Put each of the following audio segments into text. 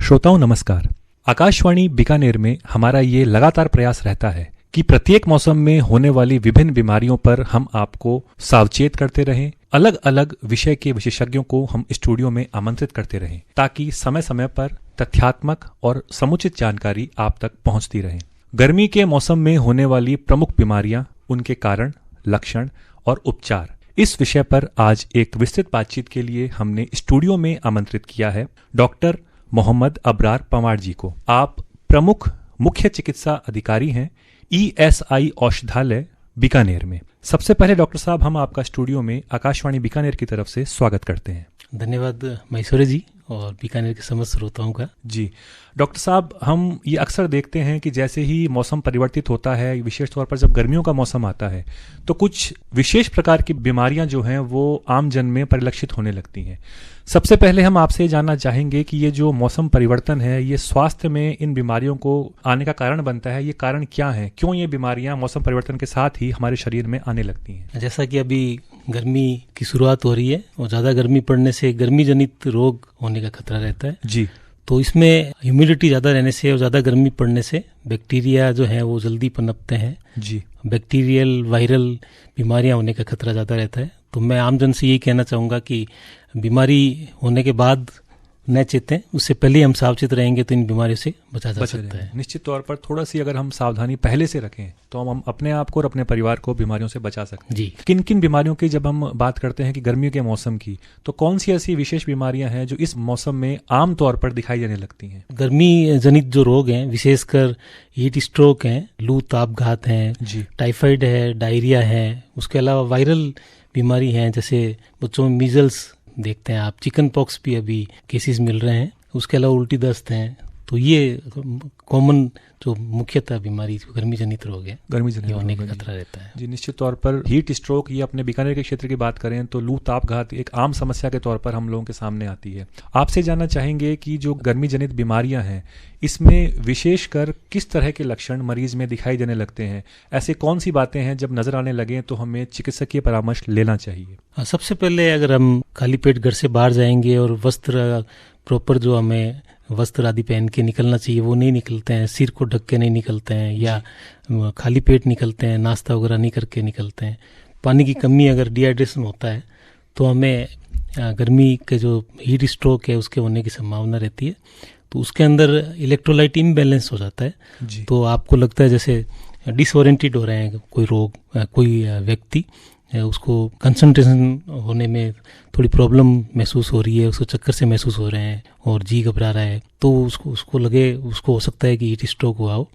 श्रोताओं नमस्कार। आकाशवाणी बीकानेर में हमारा ये लगातार प्रयास रहता है कि प्रत्येक मौसम में होने वाली विभिन्न बीमारियों पर हम आपको सावचेत करते रहें। अलग अलग विषय के विशेषज्ञों को हम स्टूडियो में आमंत्रित करते रहें ताकि समय समय पर तथ्यात्मक और समुचित जानकारी आप तक पहुंचती रहे। गर्मी के मौसम में होने वाली प्रमुख बीमारियां, उनके कारण, लक्षण और उपचार, इस विषय पर आज एक विस्तृत बातचीत के लिए हमने स्टूडियो में आमंत्रित किया है डॉक्टर मोहम्मद अबरार पंवार जी को। आप प्रमुख मुख्य चिकित्सा अधिकारी हैं ESI औषधालय बीकानेर में। सबसे पहले डॉक्टर साहब, हम आपका स्टूडियो में आकाशवाणी बीकानेर की तरफ से स्वागत करते हैं। धन्यवाद महेश्वरी जी और बीकानेर के समस्त श्रोताओं का। जी डॉक्टर साहब, हम ये अक्सर देखते हैं कि जैसे ही मौसम परिवर्तित होता है, विशेष तौर पर जब गर्मियों का मौसम आता है, तो कुछ विशेष प्रकार की बीमारियां जो हैं वो आम जन में परिलक्षित होने लगती हैं। सबसे पहले हम आपसे जानना चाहेंगे कि ये जो मौसम परिवर्तन है, ये स्वास्थ्य में इन बीमारियों को आने का कारण बनता है। ये कारण क्या है, क्यों ये बीमारियां मौसम परिवर्तन के साथ ही हमारे शरीर में आने लगती हैं? जैसा कि अभी गर्मी की शुरुआत हो रही है और ज़्यादा गर्मी पड़ने से गर्मी जनित रोग होने का खतरा रहता है जी। तो इसमें ह्यूमिडिटी ज़्यादा रहने से और ज़्यादा गर्मी पड़ने से बैक्टीरिया जो है वो जल्दी पनपते हैं जी। बैक्टीरियल वायरल बीमारियां होने का खतरा ज़्यादा रहता है। तो मैं आमजन से यही कहना चाहूँगा कि बीमारी होने के बाद न चेतें, उससे पहले हम सावचेत रहेंगे तो इन बीमारियों से बचा जा सकता है। निश्चित तौर पर थोड़ा सी अगर हम सावधानी पहले से रखें तो हम अपने आप को और अपने परिवार को बीमारियों से बचा सकते हैं। जी। किन किन बीमारियों की जब हम बात करते हैं कि गर्मियों के मौसम की, तो कौन सी ऐसी विशेष बीमारियां हैं जो इस मौसम में आम तौर पर दिखाई देने लगती हैं? गर्मी जनित जो रोग हैं, विशेषकर हीट स्ट्रोक हैं, लू तापघात हैं, टाइफाइड है, डायरिया है, उसके अलावा वायरल बीमारी हैं, जैसे बच्चों में मीजल्स देखते हैं आप, चिकन पॉक्स भी अभी केसेस मिल रहे हैं, उसके अलावा उल्टी दस्त हैं। तो ये कॉमन जो मुख्यतः बीमारी जो गर्मी जनित रोग है, गर्मी जनित होने का खतरा रहता है। जी, निश्चित तौर पर हीट स्ट्रोक, ये अपने बीकानेर के क्षेत्र की बात करें तो लू तापघात एक आम समस्या के तौर पर हम लोगों के सामने आती है। आपसे जानना चाहेंगे कि जो गर्मी जनित बीमारियां हैं, इसमें विशेषकर किस तरह के लक्षण मरीज में दिखाई देने लगते हैं? ऐसे कौन सी बातें हैं जब नजर आने लगे तो हमें चिकित्सकीय परामर्श लेना चाहिए? सबसे पहले अगर हम खाली पेट घर से बाहर जाएंगे और वस्त्र प्रॉपर जो हमें वस्त्र आदि पहन के निकलना चाहिए वो नहीं निकलते हैं, सिर को ढक के नहीं निकलते हैं या खाली पेट निकलते हैं, नाश्ता वगैरह नहीं करके निकलते हैं, पानी की कमी, अगर डिहाइड्रेशन होता है तो हमें गर्मी के जो हीट स्ट्रोक है उसके होने की संभावना रहती है। तो उसके अंदर इलेक्ट्रोलाइट इम्बैलेंस हो जाता है। तो आपको लगता है जैसे डिसओरिएंटेड हो रहे हैं कोई रोग, कोई व्यक्ति, उसको कंसंट्रेशन होने में थोड़ी प्रॉब्लम महसूस हो रही है, उसको चक्कर से महसूस हो रहे हैं और जी घबरा रहा है, तो उसको हो सकता है कि हीट स्ट्रोक हुआ हो।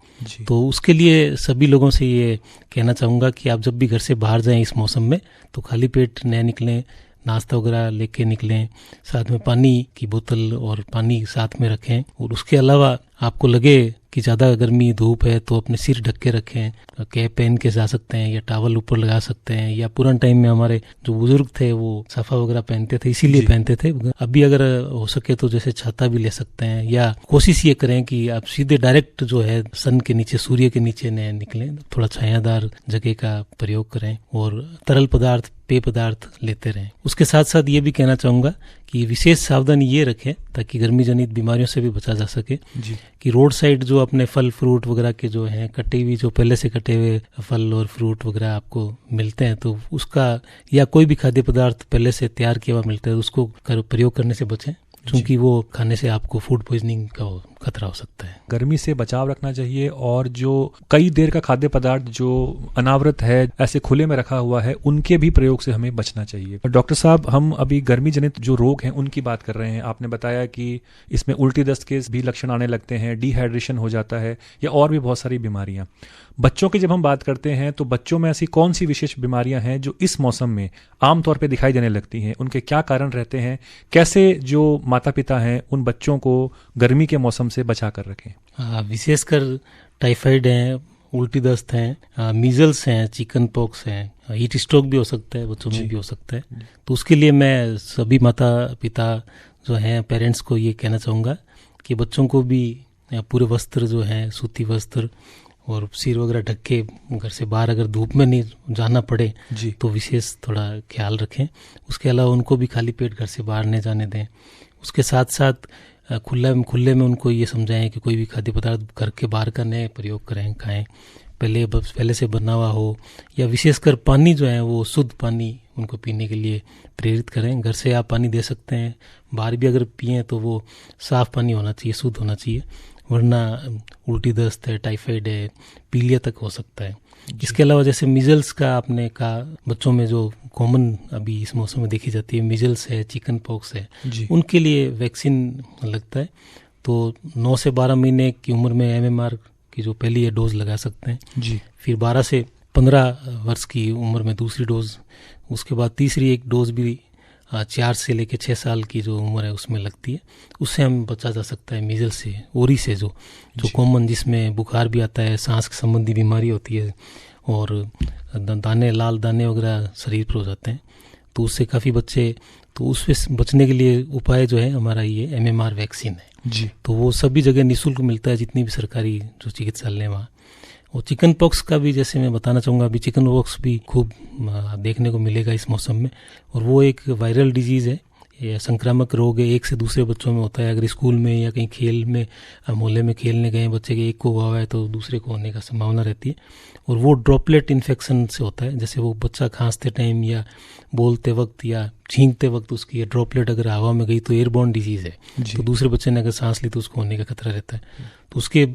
तो उसके लिए सभी लोगों से ये कहना चाहूँगा कि आप जब भी घर से बाहर जाएं इस मौसम में तो खाली पेट न निकलें, नाश्ता वगैरह लेके निकलें, साथ में पानी की बोतल और पानी साथ में रखें। और उसके अलावा आपको लगे कि ज़्यादा गर्मी धूप है तो अपने सिर ढक के रखें, कैप पहन के जा सकते हैं या टॉवल ऊपर लगा सकते हैं, या पुराने टाइम में हमारे जो बुजुर्ग थे वो साफा वगैरह पहनते थे, इसीलिए पहनते थे। अभी अगर हो सके तो जैसे छाता भी ले सकते हैं, या कोशिश ये करें कि आप सीधे डायरेक्ट जो है सन के नीचे, सूर्य के नीचे न निकलें, थोड़ा छायादार जगह का प्रयोग करें और तरल पदार्थ, पेय पदार्थ लेते रहें। उसके साथ साथ ये भी कहना चाहूँगा कि विशेष सावधानी ये रखें ताकि गर्मी जनित बीमारियों से भी बचा जा सके कि रोड साइड जो अपने फल फ्रूट वगैरह के जो हैं कटे हुए, जो पहले से कटे हुए फल और फ्रूट वगैरह आपको मिलते हैं तो उसका, या कोई भी खाद्य पदार्थ पहले से तैयार किया हुआ मिलता है उसको प्रयोग करने से बचें, क्योंकि वो खाने से आपको फूड पॉइजनिंग का खतरा हो सकता है। गर्मी से बचाव रखना चाहिए और जो कई देर का खाद्य पदार्थ जो अनावृत है, ऐसे खुले में रखा हुआ है, उनके भी प्रयोग से हमें बचना चाहिए। डॉक्टर साहब, हम अभी गर्मी जनित जो रोग हैं उनकी बात कर रहे हैं। आपने बताया कि इसमें उल्टी दस्त के भी लक्षण आने लगते हैं, डिहाइड्रेशन हो जाता है, या और भी बहुत सारी बीमारियां। बच्चों की जब हम बात करते हैं तो बच्चों में ऐसी कौन सी विशेष बीमारियां हैं जो इस मौसम में आमतौर पर दिखाई देने लगती हैं? उनके क्या कारण रहते हैं? कैसे जो माता पिता हैं उन बच्चों को गर्मी के मौसम से बचा कर रखें? विशेषकर टाइफाइड है, उल्टी दस्त है, मीजल्स हैं, चिकन पॉक्स हैं, हीट स्ट्रोक भी हो सकता है, बच्चों में भी हो सकता है। तो उसके लिए मैं सभी माता पिता जो हैं, पेरेंट्स को ये कहना चाहूँगा कि बच्चों को भी पूरे वस्त्र जो हैं, सूती वस्त्र और सिर वगैरह ढक के घर से बाहर अगर धूप में नहीं जाना पड़े तो विशेष थोड़ा ख्याल रखें। उसके अलावा उनको भी खाली पेट घर से बाहर नहीं जाने दें। उसके साथ साथ खुले में उनको ये समझाएं कि कोई भी खाद्य पदार्थ घर के बाहर का नए प्रयोग करें, खाएं, पहले से बना हुआ हो, या विशेषकर पानी जो है वो शुद्ध पानी उनको पीने के लिए प्रेरित करें। घर से आप पानी दे सकते हैं, बाहर भी अगर पिए तो वो साफ़ पानी होना चाहिए, शुद्ध होना चाहिए, वरना उल्टी दस्त है, टाइफाइड है, पीलिया तक हो सकता है। इसके अलावा जैसे मिजल्स का आपने कहा, बच्चों में जो कॉमन अभी इस मौसम में देखी जाती है, मिजल्स है, चिकन पॉक्स है, उनके लिए वैक्सीन लगता है। तो 9 से 12 महीने की उम्र में MMR की जो पहली डोज लगा सकते हैं जी। फिर 12 से 15 वर्ष की उम्र में दूसरी डोज, उसके बाद तीसरी एक डोज भी 4 से लेकर 6 साल की जो उम्र है उसमें लगती है। उससे हम बचा जा सकता है मिजल से, ओरी से, जो कॉमन, जिसमेमें बुखार भी आता है, सांस संबंधी बीमारी होती है और दाने, लाल दाने वगैरह शरीर पर हो जाते हैं, तो उससे काफ़ी बच्चे, तो उससे बचने के लिए उपाय जो है हमारा ये MMR वैक्सीन है जी। तो वो सभी जगह निःशुल्क मिलता है, जितनी भी सरकारी जो चिकित्सालय वहाँ। और चिकन पॉक्स का भी जैसे मैं बताना चाहूँगा, अभी चिकन पॉक्स भी खूब देखने को मिलेगा इस मौसम में, और वो एक वायरल डिजीज़ है, ये संक्रामक रोग है, एक से दूसरे बच्चों में होता है। अगर स्कूल में या कहीं खेल में, मोहल्ले में खेलने गए बच्चे के एक को हुआ है तो दूसरे को होने का संभावना रहती है, और वो ड्रॉपलेट इन्फेक्शन से होता है। जैसे वो बच्चा खांसते टाइम या बोलते वक्त या छींकते वक्त उसकी ये ड्रॉपलेट अगर हवा में गई तो एयरबॉर्न डिजीज़ है, तो दूसरे बच्चे ने अगर सांस ली तो उसको होने का खतरा रहता है। तो उसके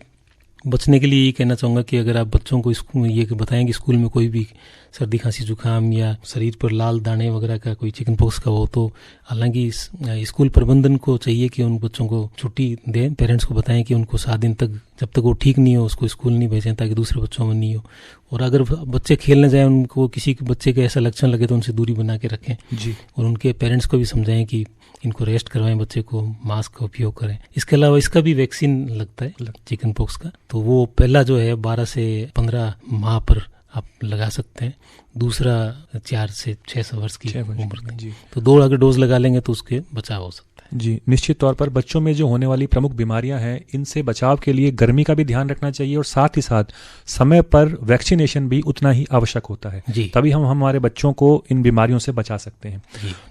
बचने के लिए ये कहना चाहूँगा कि अगर आप बच्चों को ये बताएं कि स्कूल में कोई भी सर्दी खांसी जुकाम या शरीर पर लाल दाने वगैरह का कोई चिकन पॉक्स का हो, तो हालांकि स्कूल प्रबंधन को चाहिए कि उन बच्चों को छुट्टी दें, पेरेंट्स को बताएं कि उनको 7 दिन तक, जब तक वो ठीक नहीं हो, उसको स्कूल नहीं भेजें ताकि दूसरे बच्चों में नहीं हो। और अगर बच्चे खेलने जाएं, उनको किसी बच्चे के ऐसा लक्षण लगे तो उनसे दूरी बना के रखें जी। और उनके पेरेंट्स को भी समझाएं कि इनको रेस्ट करवाएं, बच्चे को मास्क का उपयोग करें। इसके अलावा इसका भी वैक्सीन लगता है चिकन पॉक्स का, तो वो पहला जो है 12 से 15 माह पर आप लगा सकते हैं, दूसरा 4 से 6 वर्ष की उम्र तक। तो 2 अगर डोज लगा लेंगे तो उसके बचाव हो सकता है जी। निश्चित तौर पर बच्चों में जो होने वाली प्रमुख बीमारियां हैं, इनसे बचाव के लिए गर्मी का भी ध्यान रखना चाहिए, और साथ ही साथ समय पर वैक्सीनेशन भी उतना ही आवश्यक होता है, तभी हम हमारे बच्चों को इन बीमारियों से बचा सकते हैं।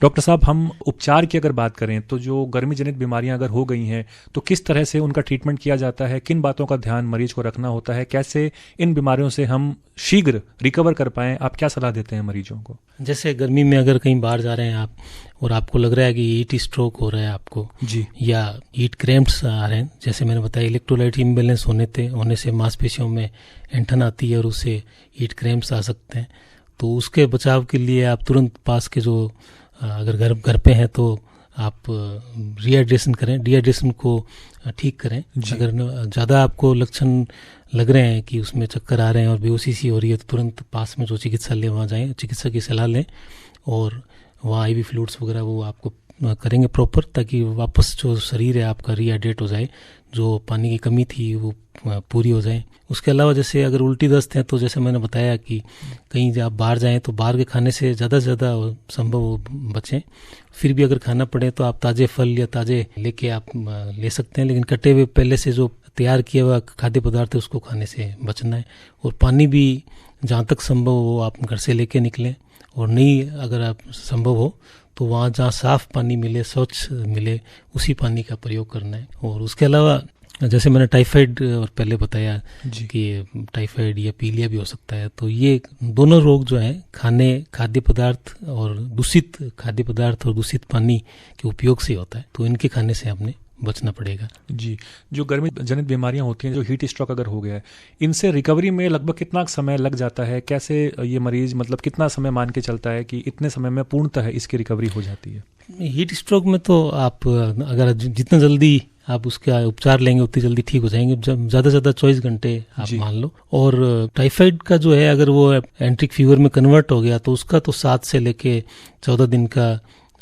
डॉक्टर साहब, हम उपचार की अगर बात करें तो जो गर्मी जनित बीमारियां अगर हो गई हैं तो किस तरह से उनका ट्रीटमेंट किया जाता है, किन बातों का ध्यान मरीज को रखना होता है, कैसे इन बीमारियों से हम शीघ्र रिकवर कर पाएं, आप क्या सलाह देते हैं मरीजों को? जैसे गर्मी में अगर कहीं बाहर जा रहे हैं आप और आपको लग रहा है कि हीट स्ट्रोक हो रहा है आपको जी, या हीट क्रैम्प्स आ रहे हैं, जैसे मैंने बताया इलेक्ट्रोलाइट इम्बैलेंस होने से मांसपेशियों में ऐंठन आती है और उससे हीट क्रैम्प्स आ सकते हैं। तो उसके बचाव के लिए आप तुरंत पास के जो, अगर घर पे हैं तो आप रिहाइड्रेशन करें, डिहाइड्रेशन को ठीक करें। अगर ज़्यादा आपको लक्षण लग रहे हैं कि उसमें चक्कर आ रहे हैं और बेहोशी सी हो रही है, तो तुरंत पास में जो चिकित्सालय वहाँ जाएं, चिकित्सक की सलाह लें, और वहाँ IV फ्लूइड्स वगैरह वो आपको करेंगे प्रॉपर, ताकि वापस जो शरीर है आपका रिहाइड्रेट हो जाए, जो पानी की कमी थी वो पूरी हो जाए। उसके अलावा जैसे अगर उल्टी दस्त है तो जैसे मैंने बताया कि कहीं जब आप बाहर जाएं तो बाहर के खाने से ज़्यादा से ज़्यादा संभव बचें। फिर भी अगर खाना पड़े तो आप ताज़े फल या ताज़े लेके आप ले सकते हैं, लेकिन कटे हुए पहले से जो तैयार किया हुआ खाद्य पदार्थ है उसको खाने से बचना है। और पानी भी जहाँ तक संभव हो आप घर से लेके निकलें, और नहीं अगर आप संभव हो तो वहाँ जहाँ साफ़ पानी मिले, स्वच्छ मिले, उसी पानी का प्रयोग करना है। और उसके अलावा जैसे मैंने टाइफाइड और पहले बताया कि टाइफाइड या पीलिया भी हो सकता है, तो ये दोनों रोग जो हैं खाद्य पदार्थ और दूषित खाद्य पदार्थ और दूषित पानी के उपयोग से होता है, तो इनके खाने से हमने बचना पड़ेगा जी। जो गर्मी जनित बीमारियां होती हैं, जो हीट स्ट्रोक अगर हो गया है, इनसे रिकवरी में लगभग कितना समय लग जाता है? कैसे ये मरीज मतलब कितना समय मान के चलता है कि इतने समय में पूर्णतः इसकी रिकवरी हो जाती है? हीट स्ट्रोक में तो आप अगर जितना जल्दी आप उसका उपचार लेंगे उतनी जल्दी ठीक हो जाएंगे। ज़्यादा से ज़्यादा 24 घंटे आप मान लो। और टाइफाइड का जो है, अगर वो एंट्रिक फीवर में कन्वर्ट हो गया तो उसका तो 7 से लेके 14 दिन का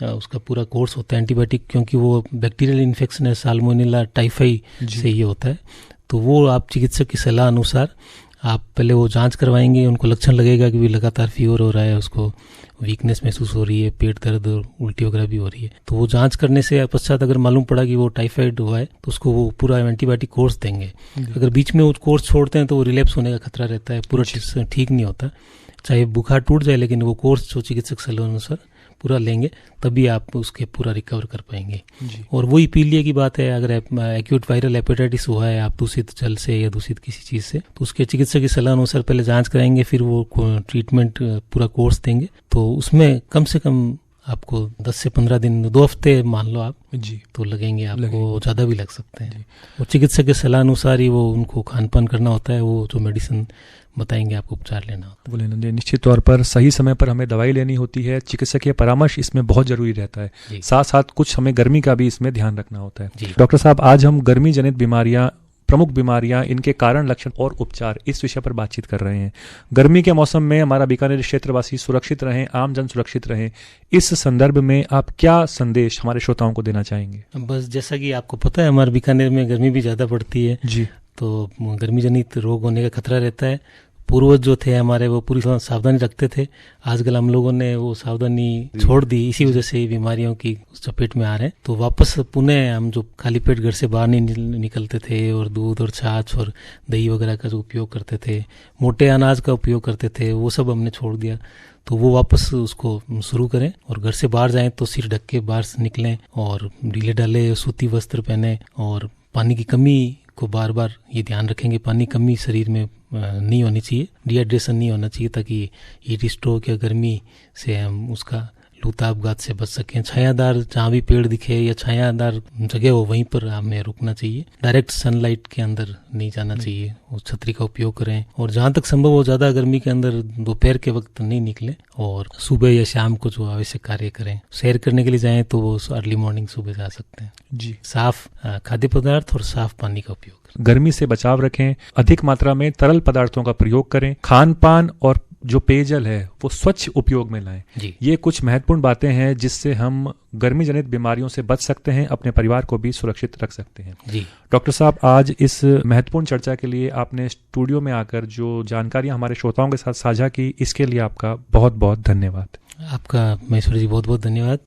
उसका पूरा कोर्स होता है एंटीबायोटिक, क्योंकि वो बैक्टीरियल इन्फेक्शन है, साल्मोनेला टाइफाई से ये होता है। तो वो आप चिकित्सक की सलाह अनुसार आप पहले वो जांच करवाएंगे, उनको लक्षण लगेगा कि भी लगातार फीवर हो रहा है, उसको वीकनेस महसूस हो रही है, पेट दर्द और उल्टी वगैरह भी हो रही है, तो वो जांच करने से पश्चात अगर मालूम पड़ा कि वो टाइफाइड हुआ है तो उसको वो पूरा एंटीबायोटिक कोर्स देंगे। अगर बीच में वो कोर्स छोड़ते हैं तो वो रिलैप्स होने का खतरा रहता है, पूरा ठीक नहीं होता। चाहे बुखार टूट जाए लेकिन वो कोर्स जो चिकित्सक सलाह अनुसार पूरा लेंगे तभी आप उसके पूरा रिकवर कर पाएंगे। जी। और वही पीलिया की बात है, अगर एक्यूट वायरल हेपेटाइटिस हुआ है आप दूषित जल से या दूषित किसी चीज़ से, तो उसके चिकित्सक की सलाह अनुसार पहले जांच कराएंगे, फिर वो ट्रीटमेंट पूरा कोर्स देंगे। तो उसमें कम से कम आपको 10 से 15 दिन, 2 हफ्ते मान लो आप जी तो लगेंगे आपको, लगेंगे। ज़्यादा भी लग सकते हैं। और चिकित्सक के सलाह अनुसार ही वो उनको खान पान करना होता है, वो जो मेडिसिन बताएंगे आपको उपचार लेना होता है। वो लेना, निश्चित तौर पर सही समय पर हमें दवाई लेनी होती है, चिकित्सकीय परामर्श इसमें बहुत जरूरी रहता है। साथ साथ कुछ हमें गर्मी का भी इसमें ध्यान रखना होता है। डॉक्टर साहब, आज हम गर्मी जनित बीमारियां, प्रमुख बीमारियां, इनके कारण, लक्षण और उपचार, इस विषय पर बातचीत कर रहे हैं। गर्मी के मौसम में हमारा बीकानेर क्षेत्रवासी सुरक्षित रहें, आम जन सुरक्षित रहें, इस संदर्भ में आप क्या संदेश हमारे श्रोताओं को देना चाहेंगे? बस जैसा कि आपको पता है हमारे बीकानेर में गर्मी भी ज़्यादा पड़ती है जी, तो गर्मी जनित रोग होने का खतरा रहता है। पूर्वज जो थे हमारे वो पूरी सावधानी रखते थे, आजकल हम लोगों ने वो सावधानी छोड़ दी, इसी वजह से बीमारियों की चपेट में आ रहे हैं। तो वापस पुनः हम जो खाली पेट घर से बाहर नहीं निकलते थे और दूध और छाछ और दही वगैरह का जो उपयोग करते थे, मोटे अनाज का उपयोग करते थे, वो सब हमने छोड़ दिया। तो वो वापस उसको शुरू करें और घर से बाहर जाएं तो सिर ढक के बाहर से निकलें और ढीले ढाले सूती वस्त्र पहने और पानी की कमी को बार बार ये ध्यान रखेंगे, पानी कमी शरीर में नहीं होनी चाहिए, डिहाइड्रेशन नहीं होना चाहिए, ताकि हीट स्ट्रोक या गर्मी से हम उसका लूतापघात से बच सकें। छायादार जहाँ भी पेड़ दिखे या छायादार जगह हो वहीं पर हमें रुकना चाहिए, डायरेक्ट सनलाइट के अंदर नहीं जाना चाहिए, उस छतरी का उपयोग करें। और जहाँ तक संभव हो ज़्यादा गर्मी के अंदर दोपहर के वक्त नहीं निकले और सुबह या शाम को जो आवश्यक कार्य करें। सैर करने के लिए जाएं तो वो अर्ली मॉर्निंग सुबह जा सकते हैं। जी। साफ खाद्य पदार्थ और साफ पानी का उपयोग करें। गर्मी से बचाव रखें, अधिक मात्रा में तरल पदार्थों का प्रयोग करें, खान पान और जो पेयजल है वो स्वच्छ उपयोग में लाएं। ये कुछ महत्वपूर्ण बातें हैं जिससे हम गर्मी जनित बीमारियों से बच सकते हैं, अपने परिवार को भी सुरक्षित रख सकते हैं। जी डॉक्टर साहब, आज इस महत्वपूर्ण चर्चा के लिए आपने स्टूडियो में आकर जो जानकारियां हमारे श्रोताओं के साथ साझा की, इसके लिए आपका बहुत बहुत धन्यवाद। आपका महेश्वर जी बहुत बहुत धन्यवाद।